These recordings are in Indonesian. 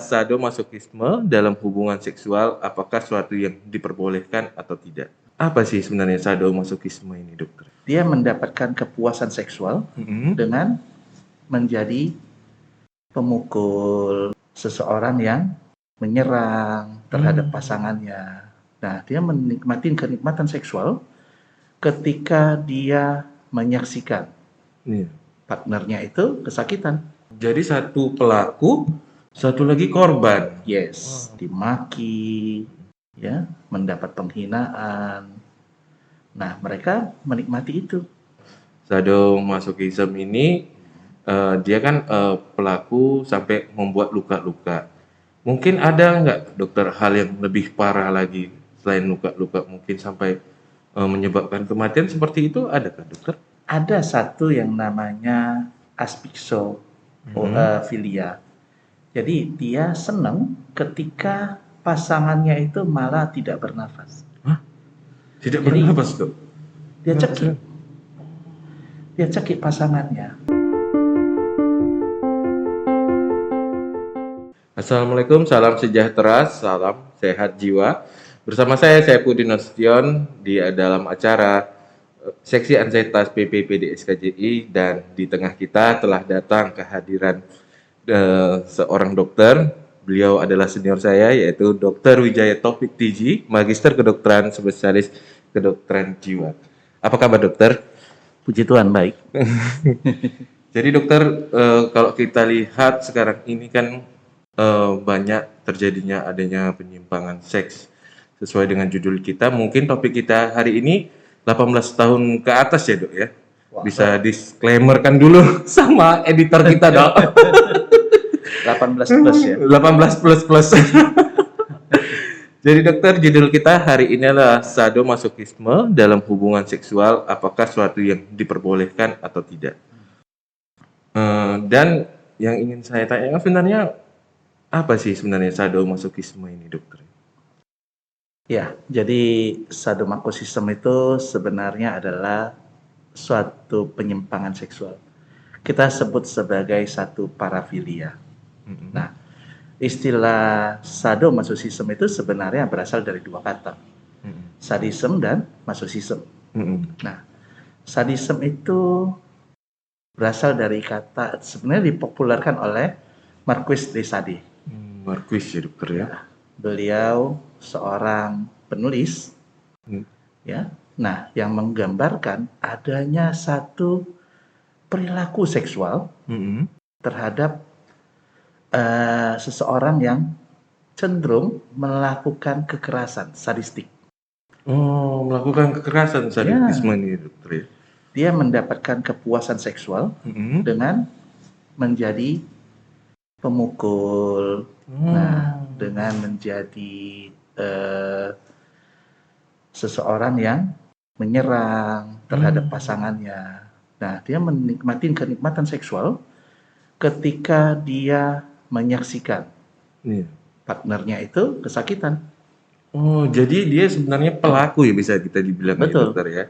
sadomasochisme dalam hubungan seksual, apakah suatu yang diperbolehkan atau tidak? Apa sih sebenarnya sadomasochisme ini, dokter? Dia mendapatkan kepuasan seksual dengan menjadi pemukul seseorang yang menyerang terhadap pasangannya. Nah, dia menikmati kenikmatan seksual ketika dia menyaksikan Iya. partnernya itu kesakitan. Jadi satu pelaku, satu lagi korban. Yes, dimaki, ya, mendapat penghinaan. Nah, mereka menikmati itu. Sadomasochism ini dia kan pelaku sampai membuat luka-luka. Mungkin ada nggak dokter hal yang lebih parah lagi selain luka-luka, mungkin sampai menyebabkan kematian seperti itu, adakah dokter? Ada satu yang namanya asphyxophilia. Jadi dia senang ketika pasangannya itu malah tidak bernafas. Tidak Jadi, bernafas, dok? Dia cekik. Dia cekik pasangannya. Assalamualaikum, salam sejahtera, salam sehat jiwa. Bersama saya Saifuddin Nasution di dalam acara Seksi Ansietas PPPD SKJI, dan di tengah kita telah datang kehadiran seorang dokter. Beliau adalah senior saya, yaitu Dr. Wijaya Taufik TG, Magister Kedokteran Spesialis Kedokteran Jiwa. Apa kabar, dokter? Puji Tuhan, baik. Jadi dokter, kalau kita lihat sekarang ini kan banyak terjadinya adanya penyimpangan seks. Sesuai dengan judul kita, mungkin topik kita hari ini 18 tahun ke atas ya, dok ya? Wah, bisa disclaimerkan dulu sama editor kita, dok. 18 plus ya? 18 plus. Jadi dokter, judul kita hari ini adalah sadomasochisme dalam hubungan seksual, apakah suatu yang diperbolehkan atau tidak? Dan yang ingin saya tanyakan sebenarnya, apa sih sebenarnya sadomasochisme ini, dokter? Ya, jadi sadomasochisme itu sebenarnya adalah suatu penyimpangan seksual. Kita sebut sebagai satu parafilia. Nah, istilah sadomasochisme itu sebenarnya berasal dari dua kata, sadism dan masochism. Nah, sadism itu berasal dari kata, sebenarnya dipopulerkan oleh Marquis de Sade. Marquis ya, dokter ya? Beliau seorang penulis, ya. Nah, yang menggambarkan adanya satu perilaku seksual terhadap seseorang yang cenderung melakukan kekerasan sadistik. Oh, melakukan kekerasan sadisme ini, dokter ya? Dia mendapatkan kepuasan seksual dengan menjadi pemukul, nah, dengan menjadi seseorang yang menyerang terhadap pasangannya. Nah, dia menikmati kenikmatan seksual ketika dia menyaksikan partnernya itu kesakitan. Oh, jadi dia sebenarnya pelaku ya, bisa kita dibilang ya, dokter ya?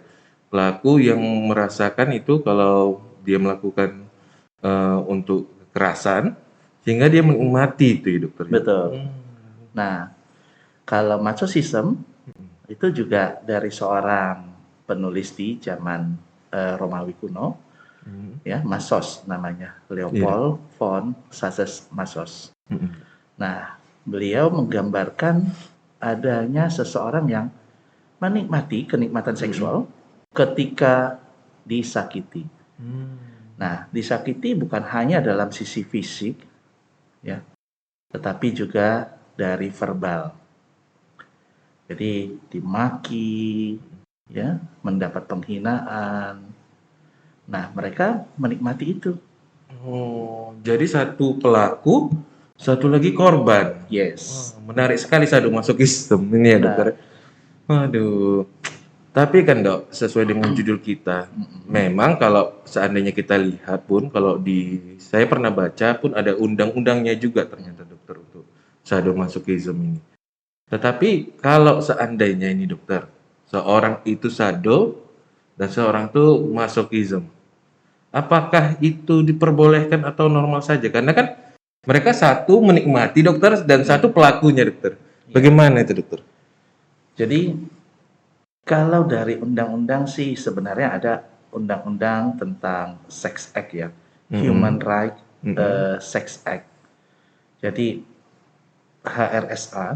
Pelaku yang merasakan itu kalau dia melakukan untuk kekerasan, sehingga dia menikmati itu ya, dokter. Betul. Nah, kalau masochism itu juga dari seorang penulis di zaman Romawi kuno, ya, Masos namanya, Leopold von Saxe-Masoch. Nah, beliau menggambarkan adanya seseorang yang menikmati kenikmatan seksual ketika disakiti. Nah, disakiti bukan hanya dalam sisi fisik, ya, tetapi juga dari verbal. Jadi dimaki, ya, mendapat penghinaan. Nah, mereka menikmati itu. Oh, jadi satu pelaku, satu lagi korban. Yes. Menarik sekali sadomasochisme ini ya, dokter. Waduh. Tapi kan, dok, sesuai dengan judul kita, memang kalau seandainya kita lihat pun, kalau saya pernah baca pun ada undang-undangnya juga ternyata, dokter, untuk sadomasochism ini. Tetapi kalau seandainya ini, dokter, seorang itu sado dan seorang itu masochism, apakah itu diperbolehkan atau normal saja? Karena kan Mereka satu menikmati dokter dan satu pelakunya dokter. Ya. Bagaimana itu dokter? Jadi kalau dari undang-undang sih sebenarnya ada undang-undang tentang Sex Act ya, Human Right Sex Act. Jadi HRSA.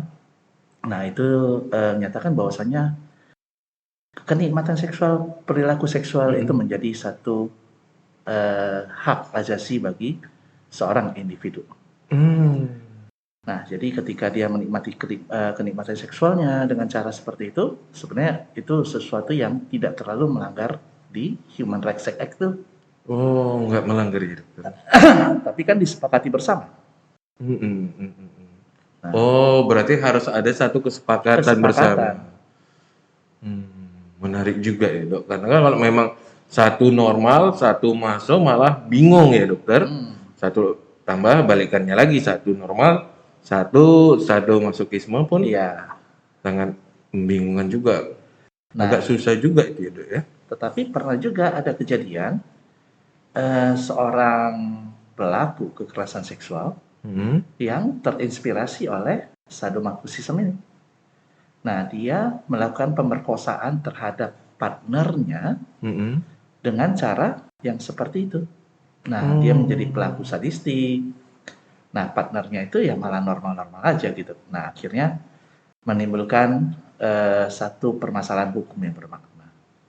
Nah itu menyatakan bahwasanya kenikmatan seksual, perilaku seksual itu menjadi satu hak asasi bagi seorang individu. Nah, jadi ketika dia menikmati kenikmatan seksualnya dengan cara seperti itu, sebenarnya itu sesuatu yang tidak terlalu melanggar di Human Rights Act itu. Oh, nggak melanggar ya dokter. Tapi kan disepakati bersama. Nah, Oh, berarti harus ada satu kesepakatan bersama. Menarik juga ya dok. Karena kan kalau memang satu normal, satu masuk malah bingung ya dokter. Satu tambah balikannya lagi, satu normal, satu sadomasokisme pun iya. sangat membingungkan juga. Nah, Agak susah juga itu ya dok ya. tetapi pernah juga ada kejadian seorang pelaku kekerasan seksual yang terinspirasi oleh sadomasochism ini. Nah, dia melakukan pemerkosaan terhadap partnernya dengan cara yang seperti itu. Nah, dia menjadi pelaku sadistik. Nah, partnernya itu ya malah normal-normal aja gitu. Nah, akhirnya menimbulkan satu permasalahan hukum yang bermakna.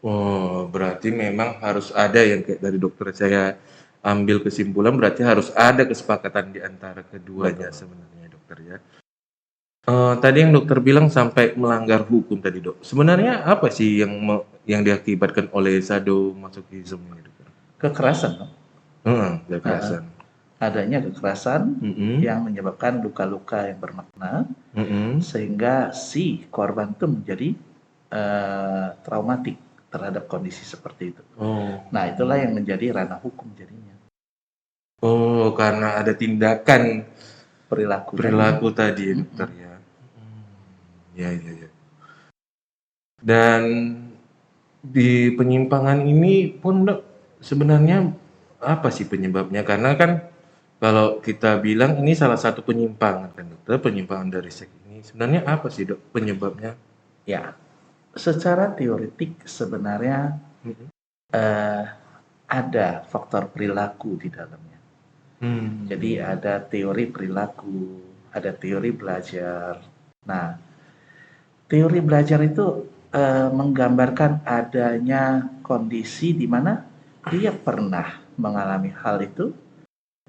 Oh, berarti memang harus ada yang kayak dari dokter saya ambil kesimpulan berarti harus ada kesepakatan di antara keduanya sebenarnya dokter ya. Tadi yang dokter bilang sampai melanggar hukum tadi dok. Sebenarnya apa sih yang diakibatkan oleh sadomasochism ini dokter? Kekerasan, no? Kekerasan. Adanya kekerasan yang menyebabkan luka-luka yang bermakna, sehingga si korban itu menjadi traumatik terhadap kondisi seperti itu. Nah, itulah yang menjadi ranah hukum jadinya. Oh, karena ada tindakan Perilaku tadi ya dokter ya. Ya. Dan di penyimpangan ini pun dok, sebenarnya apa sih penyebabnya? Karena kan kalau kita bilang ini salah satu penyimpangan kan dokter, penyimpangan dari seks ini. Sebenarnya apa sih dok penyebabnya? Ya, secara teoretik sebenarnya ada faktor perilaku di dalamnya. Jadi ada teori perilaku, ada teori belajar. Nah, teori belajar itu menggambarkan adanya kondisi di mana dia pernah mengalami hal itu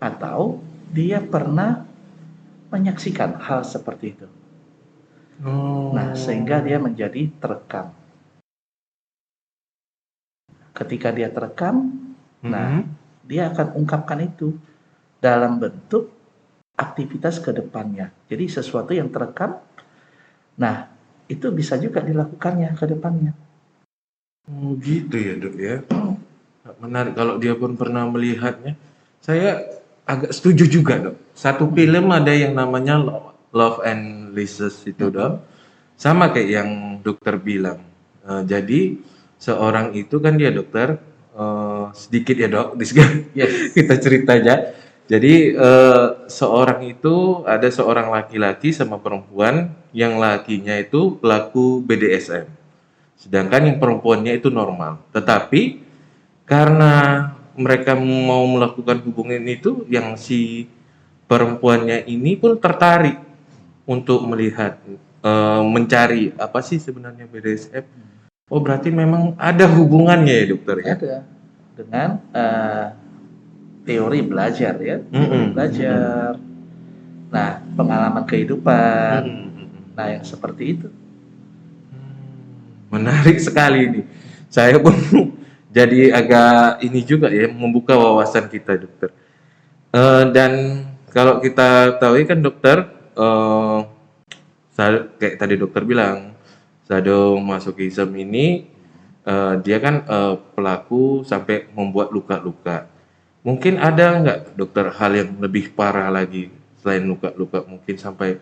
atau dia pernah menyaksikan hal seperti itu. Nah, sehingga dia menjadi terekam. Ketika dia terekam, nah dia akan ungkapkan itu dalam bentuk aktivitas ke depannya. Jadi sesuatu yang terekam, nah itu bisa juga dilakukannya ke depannya. Oh gitu ya dok ya. Menarik kalau dia pun pernah melihatnya. Saya agak setuju juga dok. Satu film ada yang namanya Love and Lies itu dok. Sama kayak yang dokter bilang. Jadi seorang itu kan dia dokter sedikit ya dok. Kita cerita aja. Jadi seorang itu ada seorang laki-laki sama perempuan yang lakinya itu pelaku BDSM. Sedangkan yang perempuannya itu normal. Tetapi karena mereka mau melakukan hubungan itu, yang si perempuannya ini pun tertarik untuk melihat, mencari apa sih sebenarnya BDSM. Oh berarti memang ada hubungannya ya dokter ya? Ada dengan teori belajar ya, teori belajar. Nah, pengalaman kehidupan. Nah, yang seperti itu. Menarik sekali ini. Saya pun jadi agak ini juga ya, membuka wawasan kita dokter. Dan kalau kita tahu kan dokter, kayak tadi dokter bilang, sadomasochism ini dia kan pelaku sampai membuat luka-luka. Mungkin ada nggak dokter hal yang lebih parah lagi selain luka-luka, mungkin sampai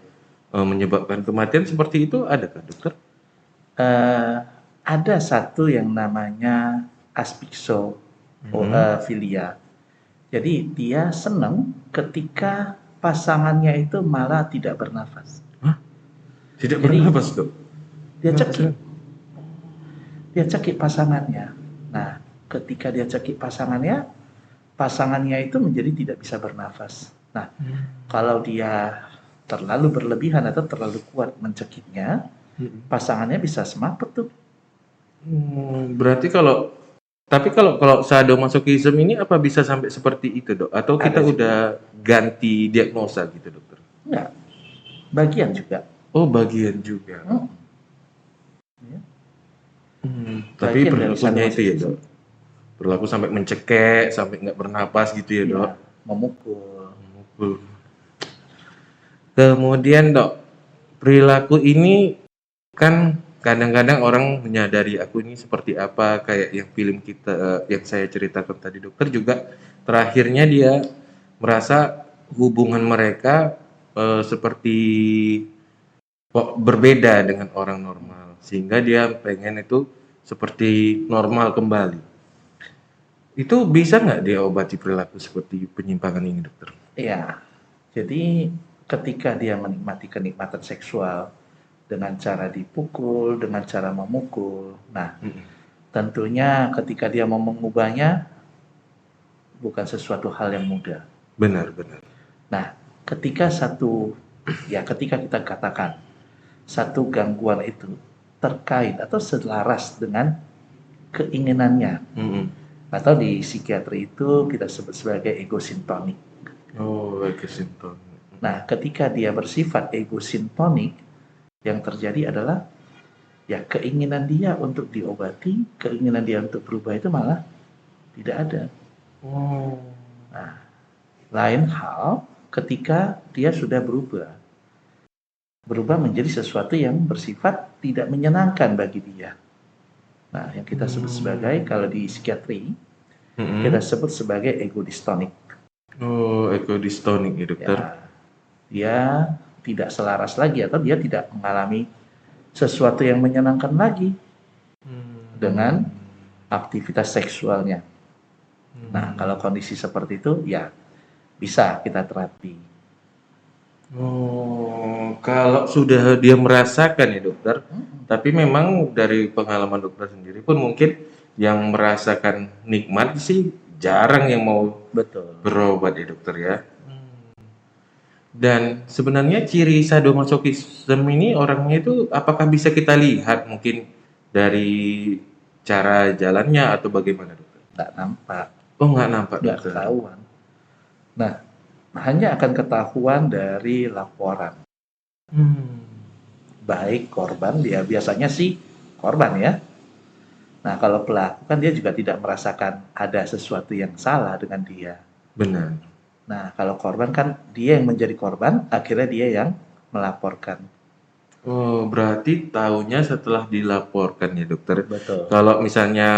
menyebabkan kematian seperti itu, ada kan dokter? Ada satu yang namanya asphyxofilia. Jadi dia senang ketika pasangannya itu malah tidak bernafas. Tidak Jadi, bernapas, Dok? Dia cekik, dia cekik pasangannya. Nah, ketika dia cekik pasangannya, pasangannya itu menjadi tidak bisa bernafas. Nah, kalau dia terlalu berlebihan atau terlalu kuat mencekiknya, pasangannya bisa semaput tuh. Berarti kalau sadomasochism ini apa bisa sampai seperti itu, Dok? Atau kita Ada juga. udah ganti diagnosa gitu, Dokter? Enggak, bagian juga. Oh, bagian juga. Ya, Tapi bagian dari perilakunya itu ya, sadomasochism. Dok? Perilaku sampai mencekek, sampai nggak bernapas gitu ya, Dok? Ya, memukul. Memukul. Kemudian, Dok, perilaku ini kan kadang-kadang orang menyadari aku ini seperti apa, kayak yang film kita yang saya ceritakan tadi, Dokter, juga terakhirnya dia merasa hubungan mereka seperti kok berbeda dengan orang normal, sehingga dia pengen itu seperti normal kembali. Itu bisa nggak dia obati perilaku seperti penyimpangan ini, Dokter? Iya, jadi ketika dia menikmati kenikmatan seksual dengan cara dipukul, dengan cara memukul, nah tentunya ketika dia mau mengubahnya bukan sesuatu hal yang mudah. Benar, benar. Nah, ketika ketika kita katakan satu gangguan itu terkait atau selaras dengan keinginannya, atau di psikiatri itu kita sebut sebagai egosintonik. Oh, egosintonik. Nah, ketika dia bersifat egosintonik, yang terjadi adalah ya keinginan dia untuk diobati, keinginan dia untuk berubah itu malah tidak ada. Nah, lain hal ketika dia sudah berubah menjadi sesuatu yang bersifat tidak menyenangkan bagi dia. Nah, yang kita sebut sebagai, kalau di psikiatri, kita sebut sebagai ego-dystonik. Oh, ego-dystonik ya, Dokter. Ya, dia tidak selaras lagi atau dia tidak mengalami sesuatu yang menyenangkan lagi dengan aktivitas seksualnya. Nah, kalau kondisi seperti itu, ya bisa kita terapi. Oh, kalau sudah dia merasakan ya, Dokter, tapi memang dari pengalaman Dokter sendiri pun mungkin yang merasakan nikmat sih jarang yang mau Betul. berobat ya, Dokter ya. Dan sebenarnya ciri sadomasochism ini orangnya itu apakah bisa kita lihat mungkin dari cara jalannya atau bagaimana, Dokter? Nggak nampak, Oh, nggak nampak, nggak Dokter. ketahuan. Nah, hanya akan ketahuan dari laporan. Baik korban, dia biasanya sih korban ya. Nah, kalau pelaku kan dia juga tidak merasakan ada sesuatu yang salah dengan dia. Benar. Nah, kalau korban kan dia yang menjadi korban, akhirnya dia yang melaporkan. Oh, berarti tahunya setelah dilaporkan ya, Dokter. Betul. Kalau misalnya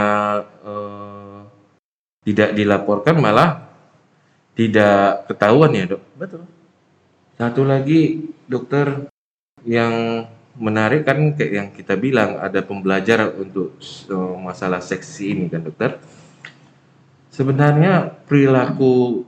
tidak dilaporkan malah tidak ketahuan ya, Dok. Betul. Satu lagi, Dokter, yang menarik kan kayak yang kita bilang ada pembelajaran untuk masalah seksi ini kan, Dokter. Sebenarnya perilaku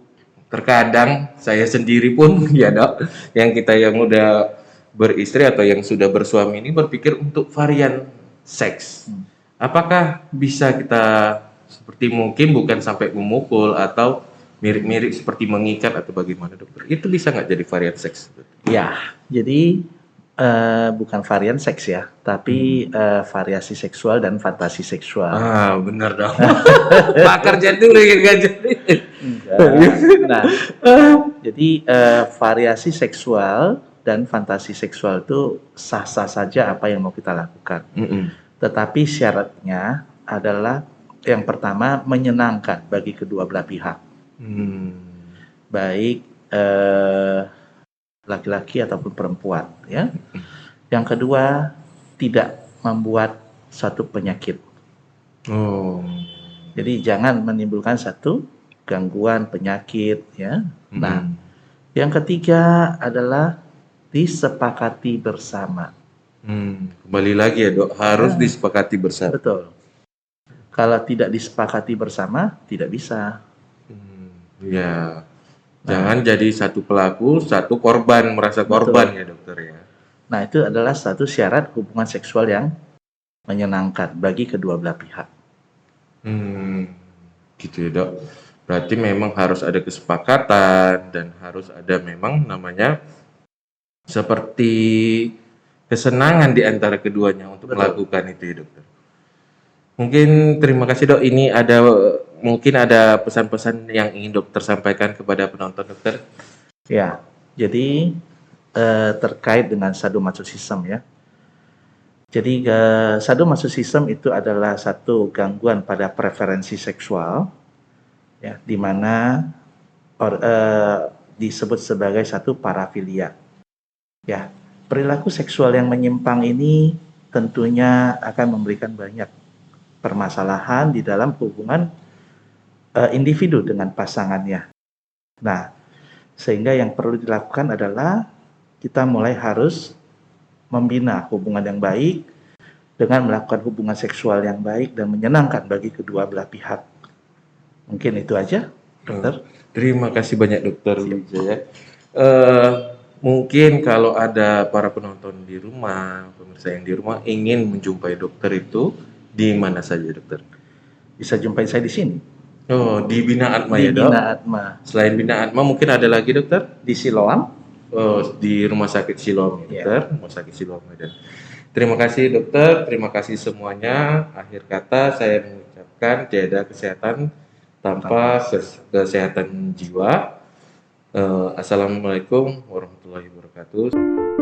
terkadang saya sendiri pun ya, Dok, yang kita yang udah beristri atau yang sudah bersuami ini berpikir untuk varian seks. Apakah bisa kita seperti mungkin bukan sampai memukul atau mirip-mirip seperti mengikat atau bagaimana, Dokter? Itu bisa nggak jadi varian seks? Ya, jadi bukan varian seks ya, tapi variasi seksual dan fantasi seksual. Ah, benar dong. Pakar jadul ya nggak jadi. Nah, jadi variasi seksual dan fantasi seksual itu sah-sah saja apa yang mau kita lakukan. Tetapi syaratnya adalah yang pertama menyenangkan bagi kedua belah pihak. Baik laki-laki ataupun perempuan ya. Yang kedua, tidak membuat satu penyakit. Jadi jangan menimbulkan satu gangguan penyakit ya. Nah, yang ketiga adalah disepakati bersama. Kembali lagi ya, Dok, harus disepakati bersama. Betul. Kalau tidak disepakati bersama, tidak bisa. Ya, Jangan jadi satu pelaku, satu korban, merasa korban ya dokter ya. Nah, itu adalah satu syarat hubungan seksual yang menyenangkan bagi kedua belah pihak. Gitu ya dok. Berarti memang harus ada kesepakatan dan harus ada memang namanya seperti kesenangan di antara keduanya untuk melakukan itu ya dokter. Mungkin terima kasih dok. Ini mungkin ada pesan-pesan yang ingin dokter sampaikan kepada penonton dokter. Ya, jadi terkait dengan sadomasochism ya. Jadi sadomasochism itu adalah satu gangguan pada preferensi seksual, ya, di mana disebut sebagai satu parafilia. Ya, perilaku seksual yang menyimpang ini tentunya akan memberikan banyak permasalahan di dalam hubungan individu dengan pasangannya. Nah, sehingga yang perlu dilakukan adalah kita mulai harus membina hubungan yang baik dengan melakukan hubungan seksual yang baik dan menyenangkan bagi kedua belah pihak. Mungkin itu aja, dokter. Terima kasih banyak dokter Wijaya. Mungkin kalau ada para penonton di rumah, pemirsa yang di rumah ingin menjumpai dokter itu di mana saja dokter? Bisa jumpai saya di sini. Oh, di Bina Atma Di ya dok? Bina Atma. Selain Bina Atma mungkin ada lagi dokter? Di Siloam. Oh, di Rumah Sakit Siloam ya dokter? Rumah Sakit Siloam Medan. Terima kasih dokter, terima kasih semuanya. Akhir kata saya mengucapkan tiada kesehatan tanpa kesehatan jiwa. Assalamualaikum warahmatullahi wabarakatuh.